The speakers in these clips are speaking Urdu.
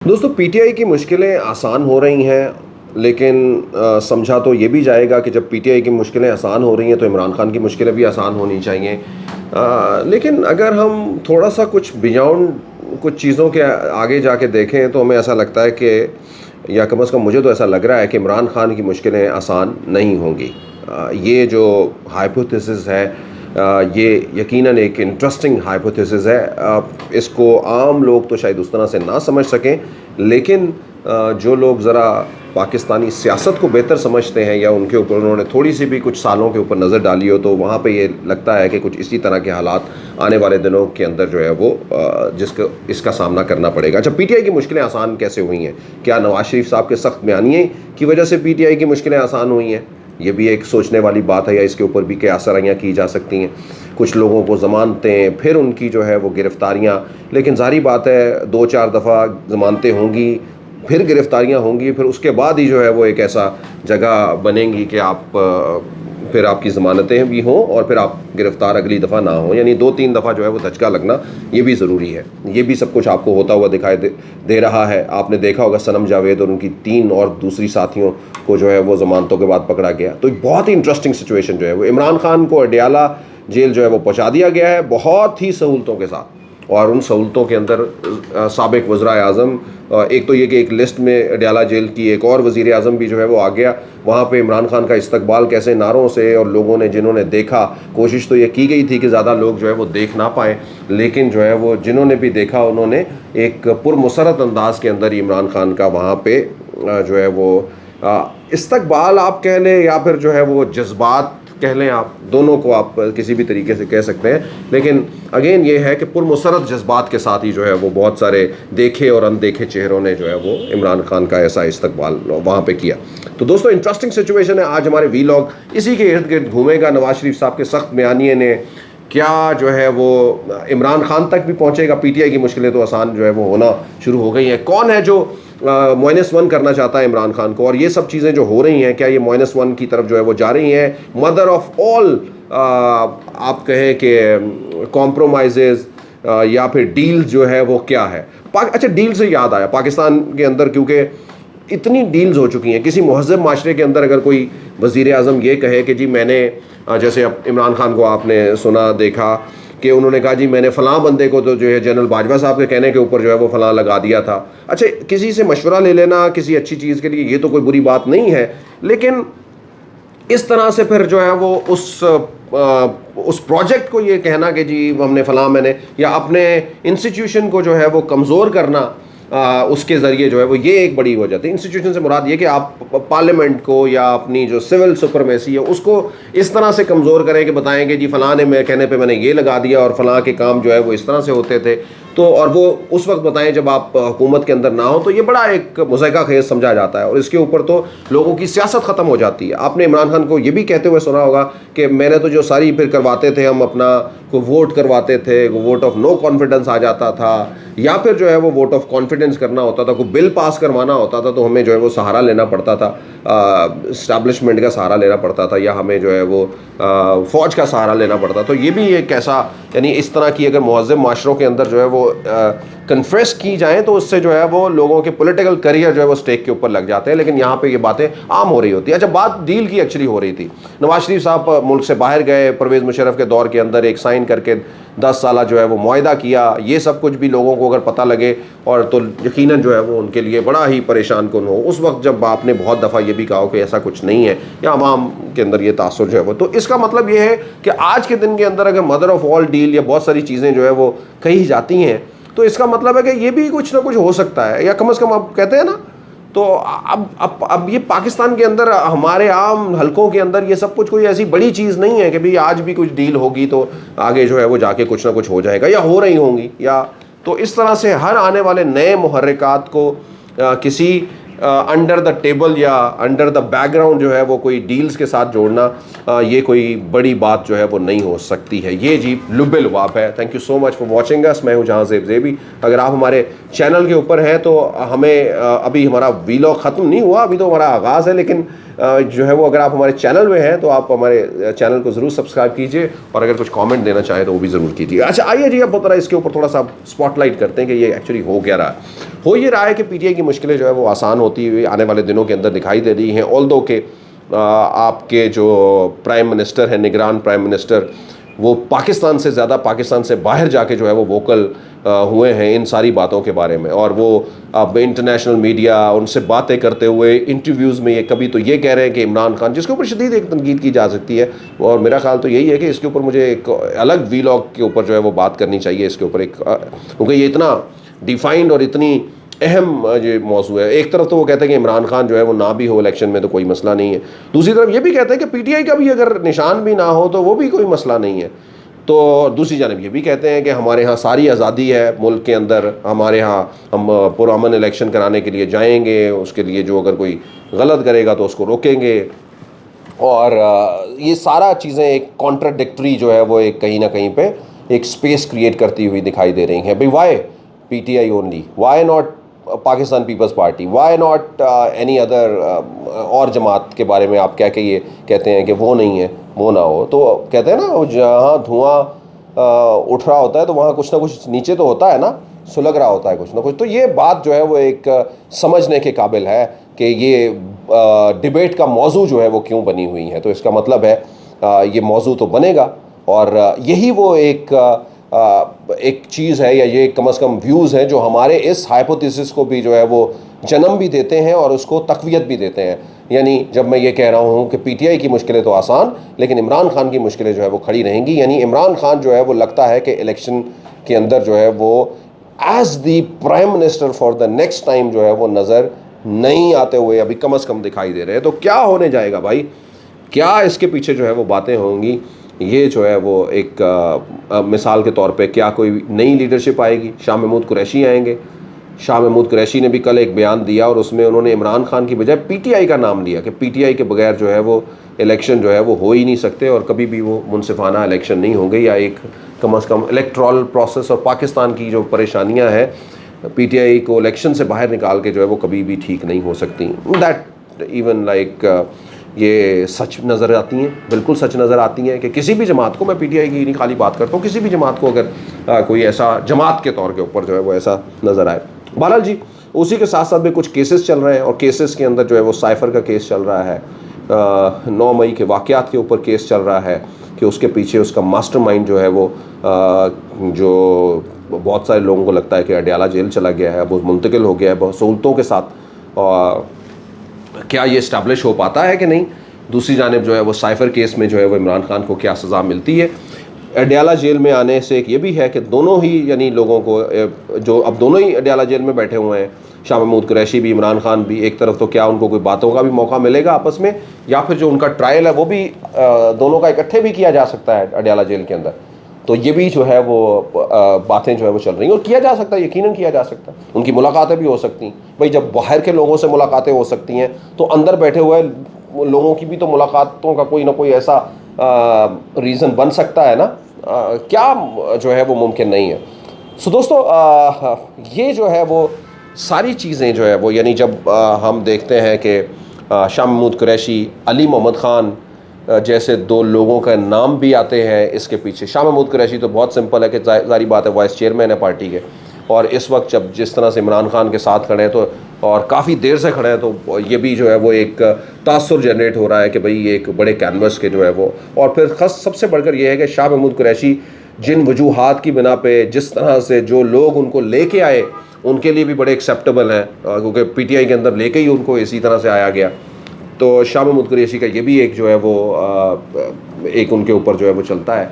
دوستو پی ٹی آئی کی مشکلیں آسان ہو رہی ہیں، لیکن سمجھا تو یہ بھی جائے گا کہ جب پی ٹی آئی کی مشکلیں آسان ہو رہی ہیں تو عمران خان کی مشکلیں بھی آسان ہونی چاہیے۔ لیکن اگر ہم تھوڑا سا کچھ بیاونڈ کچھ چیزوں کے آگے جا کے دیکھیں تو ہمیں ایسا لگتا ہے کہ، یا کم از کم مجھے تو ایسا لگ رہا ہے کہ عمران خان کی مشکلیں آسان نہیں ہوں گی۔ یہ جو ہائپوتھیسس ہے، یہ یقیناً ایک انٹرسٹنگ ہائپوتھیسس ہے۔ اس کو عام لوگ تو شاید اس طرح سے نہ سمجھ سکیں، لیکن جو لوگ ذرا پاکستانی سیاست کو بہتر سمجھتے ہیں یا ان کے اوپر انہوں نے تھوڑی سی بھی کچھ سالوں کے اوپر نظر ڈالی ہو تو وہاں پہ یہ لگتا ہے کہ کچھ اسی طرح کے حالات آنے والے دنوں کے اندر جو ہے وہ اس کا سامنا کرنا پڑے گا۔ اچھا، پی ٹی آئی کی مشکلیں آسان کیسے ہوئی ہیں؟ کیا نواز شریف صاحب کے سخت بیانیے کی وجہ سے پی ٹی آئی کی مشکلیں آسان ہوئی ہیں؟ یہ بھی ایک سوچنے والی بات ہے، یا اس کے اوپر بھی کیا سرائیاں کی جا سکتی ہیں۔ کچھ لوگوں کو ضمانتیں، پھر ان کی جو ہے وہ گرفتاریاں، لیکن ظاہری بات ہے 2-4 دفعہ ضمانتیں ہوں گی، پھر گرفتاریاں ہوں گی، پھر اس کے بعد ہی جو ہے وہ ایک ایسا جگہ بنیں گی کہ پھر آپ کی ضمانتیں بھی ہوں اور پھر آپ گرفتار اگلی دفعہ نہ ہوں، یعنی 2-3 دفعہ جو ہے وہ دھچکا لگنا یہ بھی ضروری ہے۔ یہ بھی سب کچھ آپ کو ہوتا ہوا دکھائی دے رہا ہے۔ آپ نے دیکھا ہوگا صنم جاوید اور ان کی 3 اور دوسری ساتھیوں کو جو ہے وہ ضمانتوں کے بعد پکڑا گیا۔ تو ایک بہت ہی انٹرسٹنگ سچویشن جو ہے وہ عمران خان کو اڈیالہ جیل جو ہے وہ پہنچا دیا گیا ہے بہت ہی سہولتوں کے ساتھ، اور ان سہولتوں کے اندر سابق وزرائے اعظم، ایک تو یہ کہ ایک لسٹ میں اڈیالہ جیل کی ایک اور وزیر اعظم بھی جو ہے وہ آ گیا۔ وہاں پہ عمران خان کا استقبال کیسے نعروں سے، اور لوگوں نے جنہوں نے دیکھا، کوشش تو یہ کی گئی تھی کہ زیادہ لوگ جو ہے وہ دیکھ نہ پائیں، لیکن جو ہے وہ جنہوں نے بھی دیکھا انہوں نے ایک پرمسرت انداز کے اندر عمران خان کا وہاں پہ جو ہے وہ استقبال آپ کہہ لیں یا پھر جو ہے وہ جذبات کہہ لیں، آپ دونوں کو آپ کسی بھی طریقے سے کہہ سکتے ہیں، لیکن اگین یہ ہے کہ پرمسرت جذبات کے ساتھ ہی جو ہے وہ بہت سارے دیکھے اور اندیکھے چہروں نے جو ہے وہ عمران خان کا ایسا استقبال وہاں پہ کیا۔ تو دوستو انٹرسٹنگ سچویشن ہے۔ آج ہمارے وی لاگ اسی کے ارد گرد گھومے گا۔ نواز شریف صاحب کے سخت بیانیے نے کیا جو ہے وہ عمران خان تک بھی پہنچے گا؟ پی ٹی آئی کی مشکلیں تو آسان جو ہے وہ ہونا شروع ہو گئی ہیں۔ کون ہے جو -1 کرنا چاہتا ہے عمران خان کو؟ اور یہ سب چیزیں جو ہو رہی ہیں، کیا یہ -1 کی طرف جو ہے وہ جا رہی ہیں؟ مدر آف آل آپ کہیں کہ کمپرومائزز یا پھر ڈیل جو ہے وہ کیا ہے؟ اچھا، ڈیل سے یاد آیا، پاکستان کے اندر کیونکہ اتنی ڈیلز ہو چکی ہیں، کسی مہذب معاشرے کے اندر اگر کوئی وزیر اعظم یہ کہے کہ جی میں نے، جیسے عمران خان کو آپ نے سنا دیکھا کہ انہوں نے کہا جی میں نے فلاں بندے کو تو جو ہے جنرل باجوہ صاحب کے کہنے کے اوپر جو ہے وہ فلاں لگا دیا تھا۔ اچھا، کسی سے مشورہ لے لینا کسی اچھی چیز کے لیے یہ تو کوئی بری بات نہیں ہے، لیکن اس طرح سے پھر جو ہے وہ اس پروجیکٹ کو یہ کہنا کہ جی ہم نے فلاں، میں نے، یا اپنے انسٹیٹیوشن کو جو ہے وہ کمزور کرنا اس کے ذریعے جو ہے وہ، یہ ایک بڑی وجہ تھی۔ انسٹیٹیوشن سے مراد یہ کہ آپ پارلیمنٹ کو یا اپنی جو سول سپرمیسی ہے اس کو اس طرح سے کمزور کریں کہ بتائیں کہ جی فلاں نے میں کہنے پہ میں نے یہ لگا دیا اور فلاں کے کام جو ہے وہ اس طرح سے ہوتے تھے، تو اور وہ اس وقت بتائیں جب آپ حکومت کے اندر نہ ہو، تو یہ بڑا ایک مضحکہ خیز سمجھا جاتا ہے، اور اس کے اوپر تو لوگوں کی سیاست ختم ہو جاتی ہے۔ آپ نے عمران خان کو یہ بھی کہتے ہوئے سنا ہوگا کہ میں نے تو جو ساری پھر کرواتے تھے، ہم اپنا کو ووٹ کرواتے تھے، ووٹ آف نو کانفیڈنس آ جاتا تھا، یا پھر جو ہے وہ ووٹ آف کانفیڈنس کرنا ہوتا تھا، کوئی بل پاس کروانا ہوتا تھا تو ہمیں جو ہے وہ سہارا لینا پڑتا تھا، اسٹیبلشمنٹ کا سہارا لینا پڑتا تھا، یا ہمیں جو ہے وہ فوج کا سہارا لینا پڑتا۔ تو یہ بھی ایک ایسا، یعنی اس طرح کی اگر مہذب معاشروں کے اندر جو ہے وہ کنفیس کی جائیں تو اس سے جو ہے وہ لوگوں کے پولیٹیکل کریئر جو ہے وہ سٹیک کے اوپر لگ جاتے ہیں، لیکن یہاں پہ یہ باتیں عام ہو رہی ہوتی ہیں۔ اچھا، بات ڈیل کی ایکچولی ہو رہی تھی۔ نواز شریف صاحب ملک سے باہر گئے، پرویز مشرف کے دور کے اندر ایک سائن کر کے 10 سالہ جو ہے وہ معاہدہ کیا، یہ سب کچھ بھی لوگوں کو اگر پتہ لگے اور تو یقیناً جو ہے وہ ان کے لیے بڑا ہی پریشان کن ہو۔ اس وقت جب آپ نے بہت دفعہ یہ بھی کہا کہ ایسا کچھ نہیں ہے، یا عوام کے اندر یہ تاثر جو ہے وہ، تو اس کا مطلب یہ ہے کہ آج کے دن کے اندر اگر مدر آف آل ڈیل یا بہت ساری چیزیں جو ہے وہ کہی جاتی ہیں، تو اس کا مطلب ہے کہ یہ بھی کچھ نہ کچھ ہو سکتا ہے، یا کم از کم آپ کہتے ہیں نا۔ تو اب یہ پاکستان کے اندر ہمارے عام حلقوں کے اندر یہ سب کچھ کوئی ایسی بڑی چیز نہیں ہے کہ بھئی آج بھی کچھ ڈیل ہوگی تو آگے جو ہے وہ جا کے کچھ نہ کچھ ہو جائے گا، یا ہو رہی ہوں گی، یا تو اس طرح سے ہر آنے والے نئے محرکات کو کسی انڈر دا ٹیبل یا انڈر دا بیک گراؤنڈ جو ہے وہ کوئی ڈیلز کے ساتھ جوڑنا یہ کوئی بڑی بات جو ہے وہ نہیں ہو سکتی ہے. یہ جی لب لباب ہے. Thank you so much for watching us. میں ہوں جہاں زیب زیبی. اگر آپ ہمارے چینل کے اوپر ہیں تو ہمیں ابھی ہمارا ویلاگ ختم نہیں ہوا, ابھی تو ہمارا آغاز ہے, لیکن جو ہے وہ اگر آپ ہمارے چینل میں ہیں تو آپ ہمارے چینل کو ضرور سبسکرائب کیجیے, اور اگر کچھ کامنٹ دینا چاہیں تو وہ بھی ضرور کیجیے. اچھا آئیے جی اب بتا رہا ہے اس کے اوپر تھوڑا سا اسپاٹ لائٹ کرتے ہیں کہ یہ ایکچولی ہو کیا رہا ہے. ہو یہ رہا ہے کہ پی ٹی آئی کی مشکلیں جو ہے وہ آسان ہوتی ہوئی آنے والے دنوں کے اندر دکھائی دے رہی ہیں. آلدو کہ آپ کے جو پرائم منسٹر ہیں, نگران پرائم منسٹر, وہ پاکستان سے زیادہ پاکستان سے باہر جا کے جو ہے وہ ووکل ہوئے ہیں ان ساری باتوں کے بارے میں, اور وہ اب انٹرنیشنل میڈیا ان سے باتیں کرتے ہوئے انٹرویوز میں یہ کبھی تو یہ کہہ رہے ہیں کہ عمران خان, جس کے اوپر شدید ایک تنقید کی جا سکتی ہے, اور میرا خیال تو یہی ہے کہ اس کے اوپر مجھے ایک الگ ویلاگ کے اوپر جو ہے وہ بات کرنی چاہیے اس کے اوپر, ایک کیونکہ یہ اتنا ڈیفائنڈ اور اتنی اہم یہ موضوع ہے. ایک طرف تو وہ کہتے ہیں کہ عمران خان جو ہے وہ نہ بھی ہو الیکشن میں تو کوئی مسئلہ نہیں ہے, دوسری طرف یہ بھی کہتے ہیں کہ پی ٹی آئی کا بھی اگر نشان بھی نہ ہو تو وہ بھی کوئی مسئلہ نہیں ہے. تو دوسری جانب یہ بھی کہتے ہیں کہ ہمارے ہاں ساری آزادی ہے ملک کے اندر, ہمارے ہاں ہم پرامن الیکشن کرانے کے لیے جائیں گے, اس کے لیے جو اگر کوئی غلط کرے گا تو اس کو روکیں گے. اور یہ سارا چیزیں ایک کانٹراڈکٹری جو ہے وہ ایک کہیں نہ کہیں پہ ایک اسپیس کریٹ کرتی ہوئی دکھائی دے رہی ہیں. بھائی why P T I only, why not Pakistan Peoples Party, why not any other, اور جماعت کے بارے میں آپ کیا کہ یہ کہتے ہیں کہ وہ نہیں ہے, وہ نہ ہو. تو کہتے ہیں نا جہاں دھواں اٹھ رہا ہوتا ہے تو وہاں کچھ نہ کچھ نیچے تو ہوتا ہے نا, سلگ رہا ہوتا ہے کچھ نہ کچھ. تو یہ بات جو ہے وہ ایک سمجھنے کے قابل ہے کہ یہ ڈبیٹ کا موضوع جو ہے وہ کیوں بنی ہوئی ہے. تو اس کا مطلب ہے یہ موضوع تو بنے گا, اور یہی وہ ایک چیز ہے, یا یہ کم از کم ویوز ہیں جو ہمارے اس ہائپوتھیسس کو بھی جو ہے وہ جنم بھی دیتے ہیں اور اس کو تقویت بھی دیتے ہیں. یعنی جب میں یہ کہہ رہا ہوں کہ پی ٹی آئی کی مشکلیں تو آسان, لیکن عمران خان کی مشکلیں جو ہے وہ کھڑی رہیں گی. یعنی عمران خان جو ہے وہ لگتا ہے کہ الیکشن کے اندر جو ہے وہ as the prime minister for the next time جو ہے وہ نظر نہیں آتے ہوئے ابھی کم از کم دکھائی دے رہے ہیں. تو کیا ہونے جائے گا بھائی, کیا اس کے پیچھے جو ہے وہ باتیں ہوں گی؟ یہ جو ہے وہ ایک مثال کے طور پہ کیا کوئی نئی لیڈرشپ آئے گی؟ شاہ محمود قریشی آئیں گے. شاہ محمود قریشی نے بھی کل ایک بیان دیا اور اس میں انہوں نے عمران خان کی بجائے پی ٹی آئی کا نام لیا کہ پی ٹی آئی کے بغیر جو ہے وہ الیکشن جو ہے وہ ہو ہی نہیں سکتے, اور کبھی بھی وہ منصفانہ الیکشن نہیں ہوں گے, یا ایک کم از کم الیکٹرال پروسیس اور پاکستان کی جو پریشانیاں ہیں پی ٹی آئی کو الیکشن سے باہر نکال کے جو ہے وہ کبھی بھی ٹھیک نہیں ہو سکتی. دیٹ ایون لائک یہ سچ نظر آتی ہیں, بالکل سچ نظر آتی ہیں کہ کسی بھی جماعت کو, میں پی ٹی آئی کی نہیں خالی بات کرتا ہوں, کسی بھی جماعت کو اگر کوئی ایسا جماعت کے طور کے اوپر جو ہے وہ ایسا نظر آئے. بہرحال جی اسی کے ساتھ ساتھ بھی کچھ کیسز چل رہے ہیں, اور کیسز کے اندر جو ہے وہ سائفر کا کیس چل رہا ہے, 9 مئی کے واقعات کے اوپر کیس چل رہا ہے کہ اس کے پیچھے اس کا ماسٹر مائنڈ جو ہے وہ جو بہت سارے لوگوں کو لگتا ہے کہ اڈیالہ جیل چلا گیا ہے, اب وہ منتقل ہو گیا ہے بہت سہولتوں کے ساتھ. کیا یہ اسٹیبلش ہو پاتا ہے کہ نہیں؟ دوسری جانب جو ہے وہ سائفر کیس میں جو ہے وہ عمران خان کو کیا سزا ملتی ہے؟ اڈیالہ جیل میں آنے سے ایک یہ بھی ہے کہ دونوں ہی یعنی لوگوں کو جو اب دونوں ہی اڈیالہ جیل میں بیٹھے ہوئے ہیں, شاہ محمود قریشی بھی عمران خان بھی, ایک طرف تو کیا ان کو کوئی باتوں کا بھی موقع ملے گا آپس میں, یا پھر جو ان کا ٹرائل ہے وہ بھی دونوں کا اکٹھے بھی کیا جا سکتا ہے اڈیالہ جیل کے اندر. تو یہ بھی جو ہے وہ باتیں جو ہے وہ چل رہی ہیں, اور کیا جا سکتا ہے, یقیناً کیا جا سکتا ہے. ان کی ملاقاتیں بھی ہو سکتی ہیں. بھائی جب باہر کے لوگوں سے ملاقاتیں ہو سکتی ہیں تو اندر بیٹھے ہوئے لوگوں کی بھی تو ملاقاتوں کا کوئی نہ کوئی ایسا ریزن بن سکتا ہے نا, کیا جو ہے وہ ممکن نہیں ہے. سو دوستو یہ جو ہے وہ ساری چیزیں جو ہے وہ یعنی جب ہم دیکھتے ہیں کہ شاہ محمود قریشی, علی محمد خان جیسے 2 لوگوں کا نام بھی آتے ہیں اس کے پیچھے. شاہ محمود قریشی تو بہت سمپل ہے کہ ظاہری بات ہے وائس چیئرمین ہے پارٹی کے, اور اس وقت جب جس طرح سے عمران خان کے ساتھ کھڑے ہیں تو اور کافی دیر سے کھڑے ہیں تو یہ بھی جو ہے وہ ایک تاثر جنریٹ ہو رہا ہے کہ بھئی یہ ایک بڑے کینوس کے جو ہے وہ. اور پھر سب سے بڑھ کر یہ ہے کہ شاہ محمود قریشی جن وجوہات کی بنا پہ جس طرح سے جو لوگ ان کو لے کے آئے ان کے لیے بھی بڑے ایکسیپٹیبل ہیں, کیونکہ پی ٹی آئی کے اندر لے کے ہی ان کو اسی طرح سے آیا گیا. تو شاہ محمود قریشی کا یہ بھی ایک جو ہے وہ ایک ان کے اوپر جو ہے وہ چلتا ہے,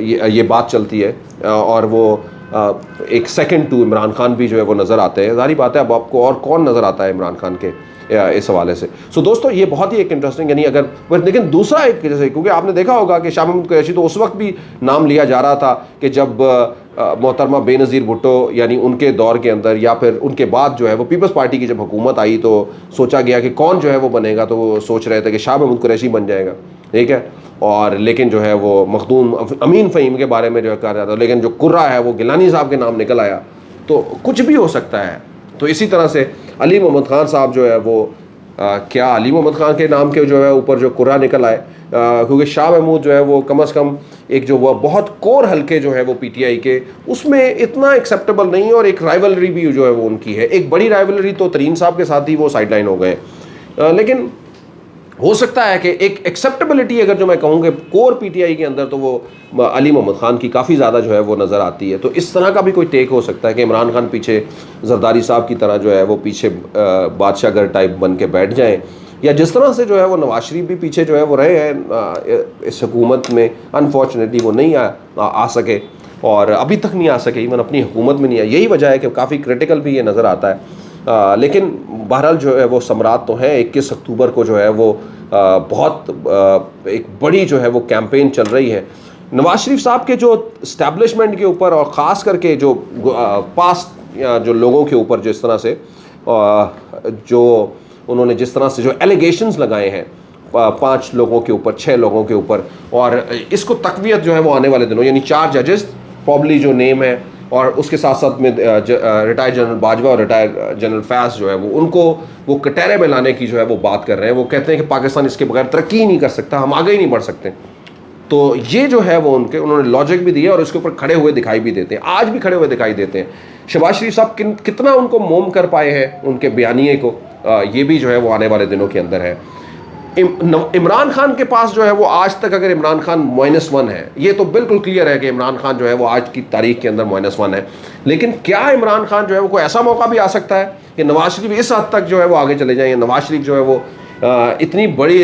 یہ بات چلتی ہے, اور وہ ایک سیکنڈ ٹو عمران خان بھی جو ہے وہ نظر آتے ہیں. ظاہری بات ہے اب آپ کو اور کون نظر آتا ہے عمران خان کے اس حوالے سے. سو دوستو یہ بہت ہی ایک انٹرسٹنگ یعنی اگر لیکن دوسرا ایک جیسے کیونکہ آپ نے دیکھا ہوگا کہ شاہ محمود قریشی تو اس وقت بھی نام لیا جا رہا تھا کہ جب محترمہ بے نظیر بھٹو یعنی ان کے دور کے اندر یا پھر ان کے بعد جو ہے وہ پیپلز پارٹی کی جب حکومت آئی تو سوچا گیا کہ کون جو ہے وہ بنے گا، تو وہ سوچ رہے تھے کہ شاہ محمود قریشی بن جائے گا، ٹھیک ہے، اور لیکن جو ہے وہ مخدوم امین فہیم کے بارے میں جو ہے کہا جاتا ہے، لیکن جو کرہ ہے وہ گیلانی صاحب کے نام نکل آیا، تو کچھ بھی ہو سکتا ہے۔ تو اسی طرح سے علی محمد خان صاحب جو ہے وہ کیا علی محمد خان کے نام کے جو ہے اوپر جو کرہ نکل آئے، کیونکہ شاہ محمود جو ہے وہ کم از کم ایک جو وہ بہت کور حلقے جو ہے وہ پی ٹی آئی کے اس میں اتنا ایکسیپٹیبل نہیں ہے، اور ایک رائیولری بھی جو ہے وہ ان کی ہے، ایک بڑی رائیولری تو ترین صاحب کے ساتھ ہی وہ سائڈ لائن ہو گئے، لیکن ہو سکتا ہے کہ ایک ایکسیپٹیبلٹی اگر جو میں کہوں کہ کور پی ٹی آئی کے اندر تو وہ علی محمد خان کی کافی زیادہ جو ہے وہ نظر آتی ہے۔ تو اس طرح کا بھی کوئی ٹیک ہو سکتا ہے کہ عمران خان پیچھے زرداری صاحب کی طرح جو ہے وہ پیچھے بادشاہ گر ٹائپ بن کے بیٹھ جائیں، یا جس طرح سے جو ہے وہ نواز شریف بھی پیچھے جو ہے وہ رہے ہیں اس حکومت میں، انفارچونیٹلی وہ نہیں آ سکے، اور ابھی تک نہیں آ سکے، ایون اپنی حکومت میں نہیں آیا، یہی وجہ ہے کہ کافی کریٹیکل بھی یہ نظر آتا ہے، لیکن بہرحال جو ہے وہ ثمرات تو ہیں۔ 21 اکتوبر کو جو ہے وہ بہت ایک بڑی جو ہے وہ کیمپین چل رہی ہے نواز شریف صاحب کے جو اسٹیبلشمنٹ کے اوپر، اور خاص کر کے جو پاسٹ جو لوگوں کے اوپر جس طرح سے جو انہوں نے جس طرح سے جو ایلیگیشنز لگائے ہیں 5 لوگوں کے اوپر، 6 لوگوں کے اوپر، اور اس کو تقویت جو ہے وہ آنے والے دنوں، یعنی 4 ججز پرابلی جو نیم ہے، اور اس کے ساتھ ساتھ میں ریٹائر جنرل باجوہ اور ریٹائر جنرل فیاض جو ہے وہ ان کو وہ کٹہرے میں لانے کی جو ہے وہ بات کر رہے ہیں۔ وہ کہتے ہیں کہ پاکستان اس کے بغیر ترقی ہی نہیں کر سکتا، ہم آگے ہی نہیں بڑھ سکتے۔ تو یہ جو ہے وہ انہوں نے لاجک بھی دیا اور اس کے اوپر کھڑے ہوئے دکھائی بھی دیتے ہیں، آج بھی کھڑے ہوئے دکھائی دیتے ہیں۔ شہباز شریف صاحب کتنا ان کو موم کر پائے ہیں ان کے بیانیے کو، یہ بھی جو ہے وہ آنے والے دنوں کے اندر ہے۔ عمران خان کے پاس جو ہے وہ آج تک اگر عمران خان -1 ہے، یہ تو بالکل کلیئر ہے کہ عمران خان جو ہے وہ آج کی تاریخ کے اندر -1 ہے، لیکن کیا عمران خان جو ہے وہ کوئی ایسا موقع بھی آ سکتا ہے کہ نواز شریف اس حد تک جو ہے وہ آگے چلے جائیں، نواز شریف جو ہے وہ اتنی بڑی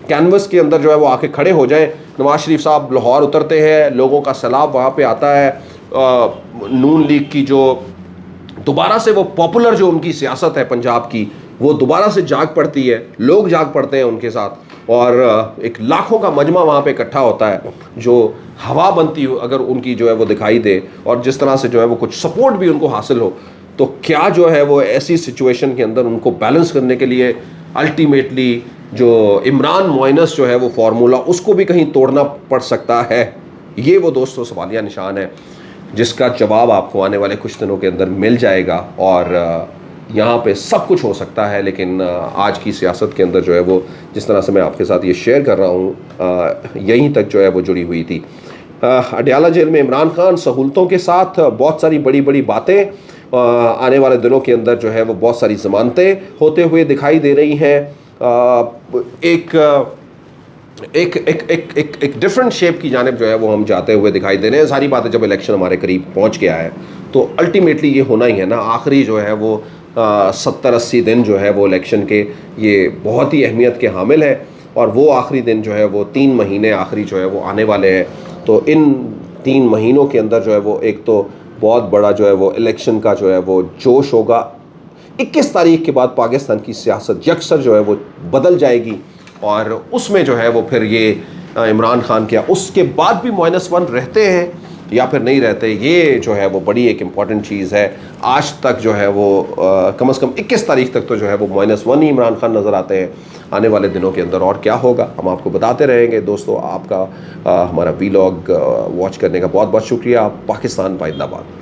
کینوس کے اندر جو ہے وہ آ کے کھڑے ہو جائیں؟ نواز شریف صاحب لاہور اترتے ہیں، لوگوں کا سیلاب وہاں پہ آتا ہے، نون لیگ کی جو دوبارہ سے وہ پاپولر جو ان کی سیاست ہے پنجاب کی، وہ دوبارہ سے جاگ پڑتی ہے، لوگ جاگ پڑتے ہیں ان کے ساتھ، اور ایک لاکھوں کا مجمع وہاں پہ اکٹھا ہوتا ہے، جو ہوا بنتی ہو اگر ان کی جو ہے وہ دکھائی دے، اور جس طرح سے جو ہے وہ کچھ سپورٹ بھی ان کو حاصل ہو، تو کیا جو ہے وہ ایسی سچویشن کے اندر ان کو بیلنس کرنے کے لیے الٹیمیٹلی جو عمران مائنس جو ہے وہ فارمولا، اس کو بھی کہیں توڑنا پڑ سکتا ہے؟ یہ وہ دوستو سوالیہ نشان ہے جس کا جواب آپ کو آنے والے کچھ دنوں کے اندر مل جائے گا، اور یہاں پہ سب کچھ ہو سکتا ہے، لیکن آج کی سیاست کے اندر جو ہے وہ جس طرح سے میں آپ کے ساتھ یہ شیئر کر رہا ہوں یہیں تک جو ہے وہ جڑی ہوئی تھی۔ اڈیالہ جیل میں عمران خان سہولتوں کے ساتھ بہت ساری بڑی بڑی باتیں، آنے والے دنوں کے اندر جو ہے وہ بہت ساری ضمانتیں ہوتے ہوئے دکھائی دے رہی ہیں، ایک ڈفرنٹ شیپ کی جانب جو ہے وہ ہم جاتے ہوئے دکھائی دے رہے ہیں۔ ساری باتیں جب الیکشن ہمارے قریب پہنچ گیا ہے تو الٹیمیٹلی یہ ہونا ہی ہے نا، آخری جو ہے وہ 70-80 دن جو ہے وہ الیکشن کے یہ بہت ہی اہمیت کے حامل ہے، اور وہ آخری دن جو ہے وہ 3 مہینے آخری جو ہے وہ آنے والے ہیں۔ تو ان 3 مہینوں کے اندر جو ہے وہ ایک تو بہت بڑا جو ہے وہ الیکشن کا جو ہے وہ جوش ہوگا۔ 21 تاریخ کے بعد پاکستان کی سیاست یکسر جو ہے وہ بدل جائے گی، اور اس میں جو ہے وہ پھر یہ عمران خان کیا اس کے بعد بھی -1 رہتے ہیں یا پھر نہیں رہتے، یہ جو ہے وہ بڑی ایک امپورٹنٹ چیز ہے۔ آج تک جو ہے وہ کم از کم 21 تاریخ تک تو جو ہے وہ -1 ہی عمران خان نظر آتے ہیں۔ آنے والے دنوں کے اندر اور کیا ہوگا ہم آپ کو بتاتے رہیں گے۔ دوستو آپ کا ہمارا وی لاگ واچ کرنے کا بہت بہت شکریہ۔ پاکستان زندہ باد۔